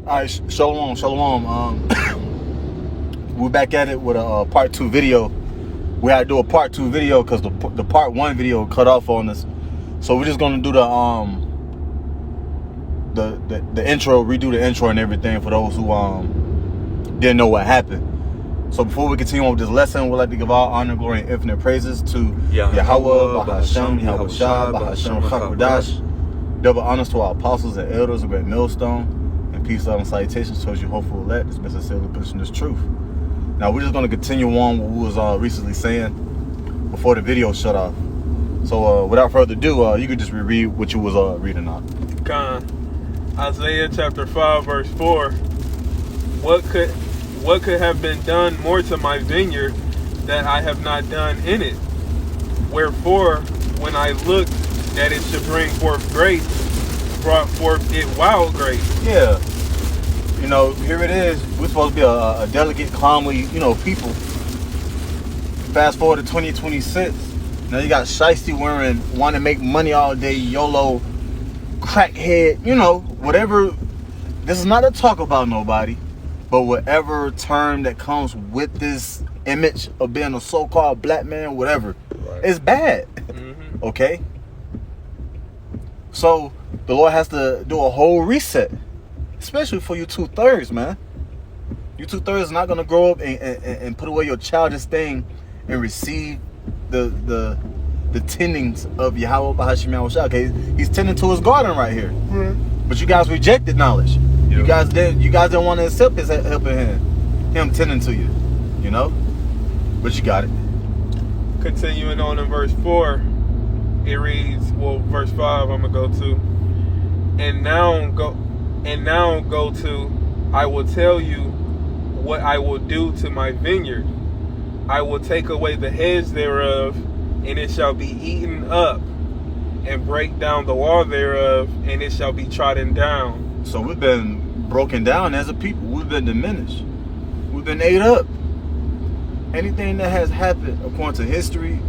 All right, shalom. We're back at it with a part 2 video. We had to do a part 2 video because the part 1 video cut off on us. So we're just gonna do the intro, redo the intro and everything for those who didn't know what happened. So before we continue on with this lesson, we'd like to give all honor, glory, and infinite praises to Yahweh, Bahashem, Yahweh Shah, Bahashem, Chakwadash. Double honors to our apostles and elders of Great Millstone. And peace, love, and salutations towards you, hopeful elect. This message sincerely pushing this truth. Now we're just going to continue on what we was recently saying before the video shut off. So without further ado, you could just reread what you was reading out. Isaiah chapter 5 verse 4. What could have been done more to my vineyard that I have not done in it? Wherefore, when I looked that it should bring forth grapes, brought forth it wild grapes. Yeah. You know, here it is. We're supposed to be a delicate, calmly, people. Fast forward to 2026. Now you got shiesty wearing, want to make money all day, YOLO, crackhead, whatever. This is not a talk about nobody, but whatever term that comes with this image of being a so-called black man, whatever, it's bad. Mm-hmm. Okay? So the Lord has to do a whole reset, especially for you 2/3, man. You 2/3 is not gonna grow up and put away your childish thing and receive the tendings of Yahweh Bahashem Yahweh Shah. Okay, he's tending to his garden right here. Mm-hmm. But you guys rejected knowledge. Yep. You guys didn't want to accept his helping hand, him tending to you, But you got it. Continuing on in verse 4. It reads, verse 5 I'm going to go to. And now go to, I will tell you what I will do to my vineyard. I will take away the hedge thereof, and it shall be eaten up, and break down the wall thereof, and it shall be trodden down. So we've been broken down as a people. We've been diminished. We've been ate up. Anything that has happened according to history,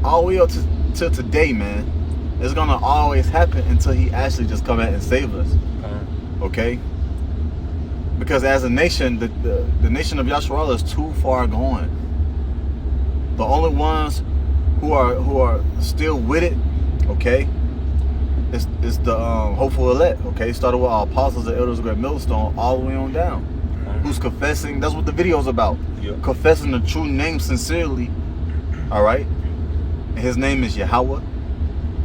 all the way up till today, man, it's gonna always happen until he actually just come out and save us. Okay? Because as a nation, the nation of Yasharallah is too far gone. The only ones who are still with it, okay, is the hopeful elect. Okay, started with our apostles and elders of Great Millstone all the way on down. Who's confessing? That's what the video's about. Yep. Confessing the true name sincerely. All right. And his name is Yahweh,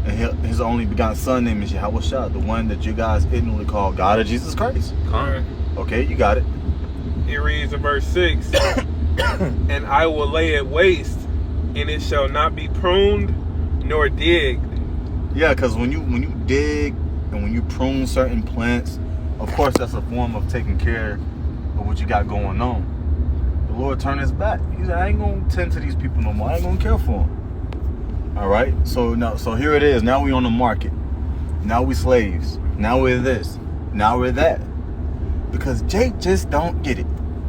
and his only begotten son name is Yahweh Shah, the one that you guys ignorantly call God of Jesus Christ. Right. Okay, you got it. It reads in verse 6, and I will lay it waste, and it shall not be pruned nor digged. Yeah, because when you dig and when you prune certain plants, of course that's a form of taking care of what you got going on. The Lord turned his back. He said, I ain't gonna tend to these people no more. I ain't gonna care for them. All right, so here it is. Now we on the market. Now we slaves. Now we're this. Now we're that. Because Jake just don't get it.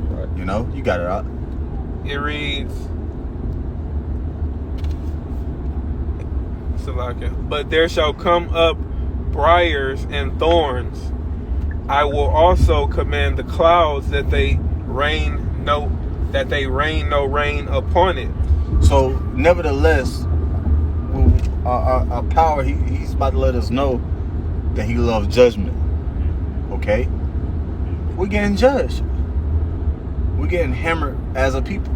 Right. You got it out. It reads, but there shall come up briars and thorns. I will also command the clouds that they rain no rain upon it. So nevertheless, our power, he's about to let us know that he loves judgment. Okay? We're getting judged. We're getting hammered as a people.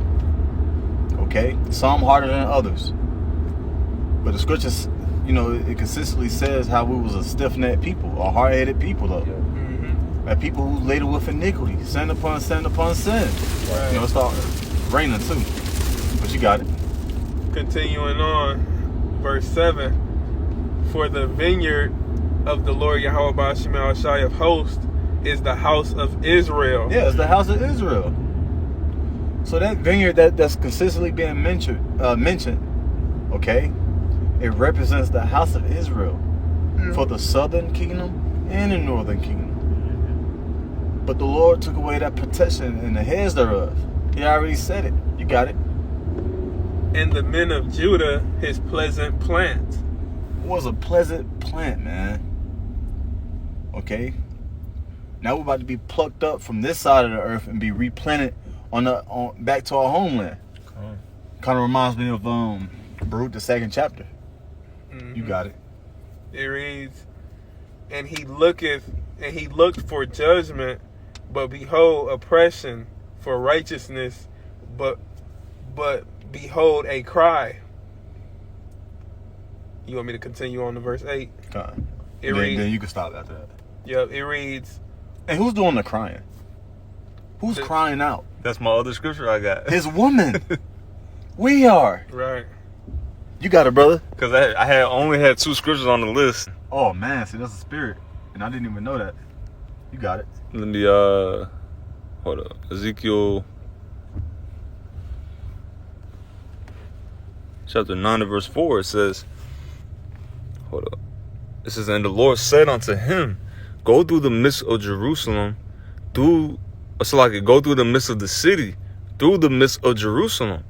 Okay? Some harder than others. But the scriptures, it consistently says how we was a stiff-necked people, a hard-headed people, though. Mm-hmm. Like people who laden with iniquity, sin upon sin upon sin. Right. It started raining too. But you got it. Continuing on. Verse 7, for the vineyard of the Lord Yahweh Bahashem Yahweh Shai of hosts is the house of Israel. Yeah, it's the house of Israel. So that vineyard that's consistently being mentioned, okay, it represents the house of Israel for the southern kingdom and the northern kingdom. But the Lord took away that protection and the heads thereof. He already said it. You got it. And the men of Judah, his pleasant plant. It was a pleasant plant, man. Okay? Now we're about to be plucked up from this side of the earth and be replanted on back to our homeland. Kind of reminds me of Baruch, the 2nd chapter. Mm-hmm. You got it. It reads, and he looked for judgment, but behold oppression, for righteousness, but behold a cry. You want me to continue on to verse 8? It reads, then you can stop after that. Yep, it reads. And who's doing the crying? Who's crying out? That's my other scripture I got. His woman. We are. Right. You got it, brother. Because I only had 2 scriptures on the list. Oh man, see that's a spirit, and I didn't even know that. You got it. Let me hold up. Ezekiel chapter 9 and verse 4. It says, hold up. It says, and the Lord said unto him, go through the midst of Jerusalem, go through the midst of the city, through the midst of Jerusalem,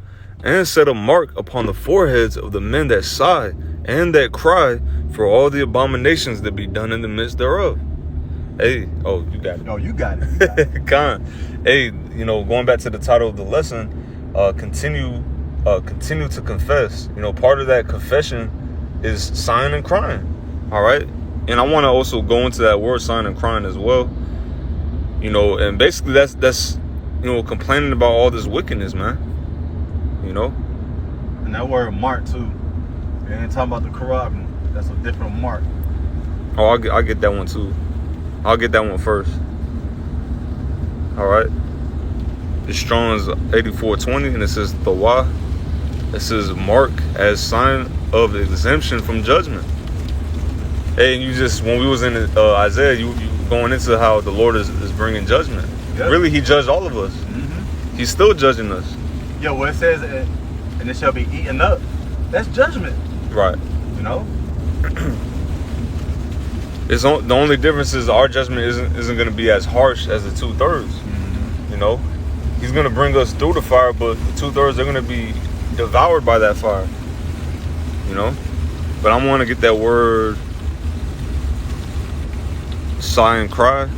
and set a mark upon the foreheads of the men that sigh and that cry for all the abominations that be done in the midst thereof. Hey, oh, you got it. Oh, you got it. Con. Hey, going back to the title of the lesson, continue to confess. Part of that confession is sighing and crying. All right. And I want to also go into that word sighing and crying as well. And basically that's complaining about all this wickedness, man. And that word mark too. You ain't talking about the cherubim. That's a different mark. Oh, I'll get that one too. I'll get that one first. All right. It's Strong's 8420, and it says the why. It says mark as sign of exemption from judgment. Hey, and when we was in Isaiah, you going into how the Lord is bringing judgment. Yep. Really, he judged all of us. Mm-hmm. He's still judging us. Yo, what it says, and it shall be eaten up. That's judgment. Right. The only difference is our judgment isn't going to be as harsh as the 2/3. Mm-hmm. He's going to bring us through the fire, but the 2/3 are going to be devoured by that fire. But I want to get that word sigh and cry.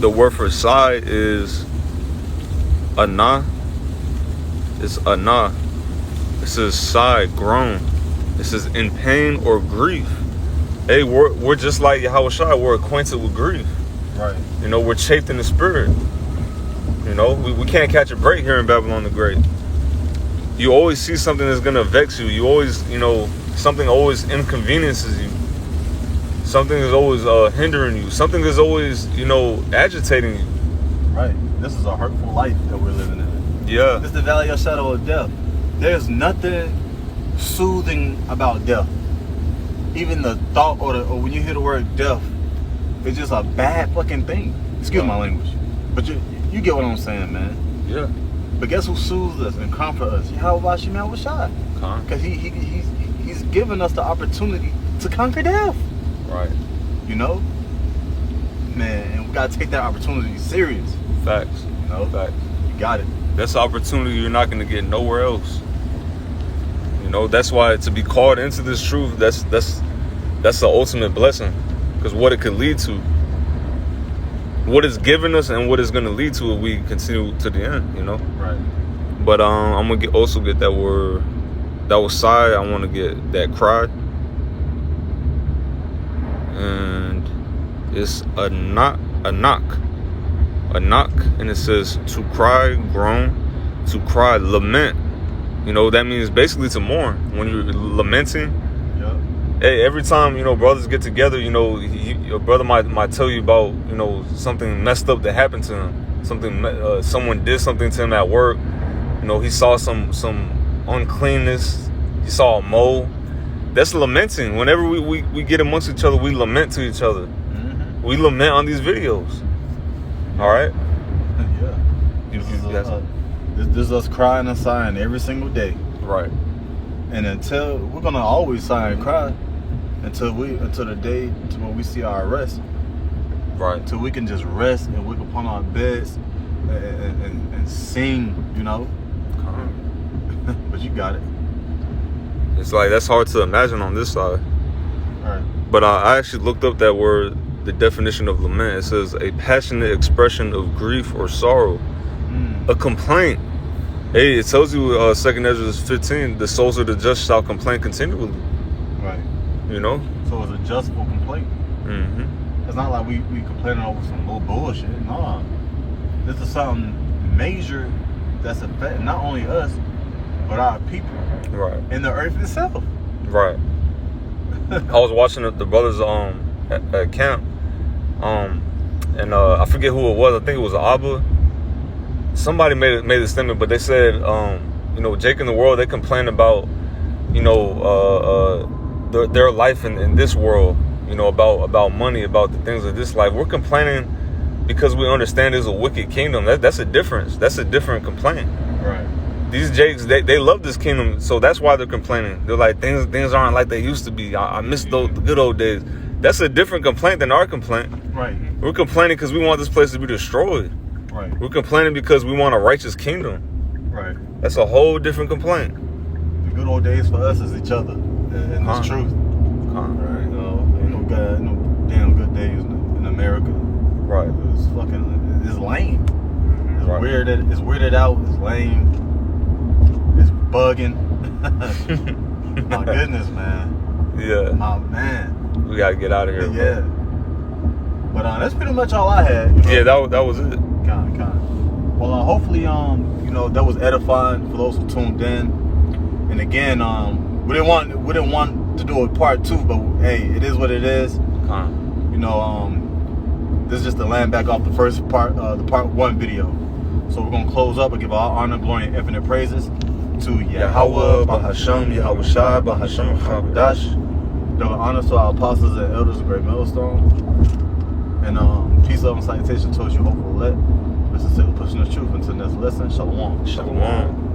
The word for sigh is anah. It's anah. It says sigh, groan. It says in pain or grief. Hey, we're just like Yahushua. We're acquainted with grief. Right. We're chafed in the spirit. We can't catch a break here in Babylon the Great. You always see something that's gonna vex you. You always, something always inconveniences you. Something is always hindering you. Something is always, agitating you. Right. This is a hurtful life that we're living in. Yeah. It's the valley of shadow of death. There's nothing soothing about death. Even the thought or when you hear the word death, it's just a bad fucking thing. Excuse my language. But you get what I'm saying, man. Yeah. But guess who soothes us and comforts us? Yahweh Shai. Because he's given us the opportunity to conquer death. Right. Man, and we gotta take that opportunity serious. Facts. Facts. You got it. That's an opportunity you're not gonna get nowhere else. That's why to be called into this truth, that's the ultimate blessing. Because what it could lead to, what it's given us, and what it's gonna lead to if we continue to the end. Right. But I'm gonna also get that word. That was sigh. I want to get that cry. And it's a knock, and it says to cry, groan, to cry, lament. That means basically to mourn. When you're lamenting, yeah. Hey, every time brothers get together, your brother might tell you about something messed up that happened to him. Someone did something to him at work. He saw some uncleanness. He saw a mole. That's lamenting. Whenever we get amongst each other, we lament to each other. Mm-hmm. We lament on these videos. All right? Yeah. This is us crying and sighing every single day. Right. And until we're gonna always sigh and cry until the day to when we see our rest. Right. Until we can just rest and wake upon our beds and sing, But you got it. It's like that's hard to imagine on this side. Right. But I actually looked up that word the definition of lament. It says a passionate expression of grief or sorrow. A complaint. Hey, it tells you 2nd Ezra 15, the souls of the just shall complain continually. Right. You know? So it's a justful complaint. Mm-hmm. It's not like we complaining over some little bullshit. Nah. This is something major that's affecting not only us, but our people. Right. And the earth itself. Right. I was watching the brothers at camp. And I forget who it was. I think it was Abba. Somebody made a statement, but they said, you know, Jake in the world, they complain about, you know, their life in this world, you know, about money, about the things of this life. We're complaining because we understand there's a wicked kingdom. That's a difference. That's a different complaint. Right. These Jakes, they love this kingdom, so that's why they're complaining. They're like, things aren't like they used to be. I miss the good old days. That's a different complaint than our complaint. Right. We're complaining because we want this place to be destroyed. Right. We're complaining because we want a righteous kingdom. Right. That's a whole different complaint. The good old days for us is each other, and it's truth. Right. You know, ain't no damn good days in America. Right. It's lame. It's Right. It's weirded out. It's lame. It's bugging. My goodness, man. Yeah. My man. We gotta get out of here. Yeah. But that's pretty much all I had. You know? Yeah, that was it. Kind of. Well, hopefully, you know, that was edifying for those who tuned in. And again, we didn't want to do a part 2, but hey, it is what it is. You know, this is just to land back off the first part, the part 1 video. So we're gonna close up and give all honor, glory, and infinite praises to Yahweh, Bahasham, Yahweh Shai, Bahasham, Chabadash. Double honor to our apostles and elders of Great Millstone. And peace, love, and salutation towards you, hopeful elect. We're sincerely pushing the truth into the next lesson. Shalom. Shalom.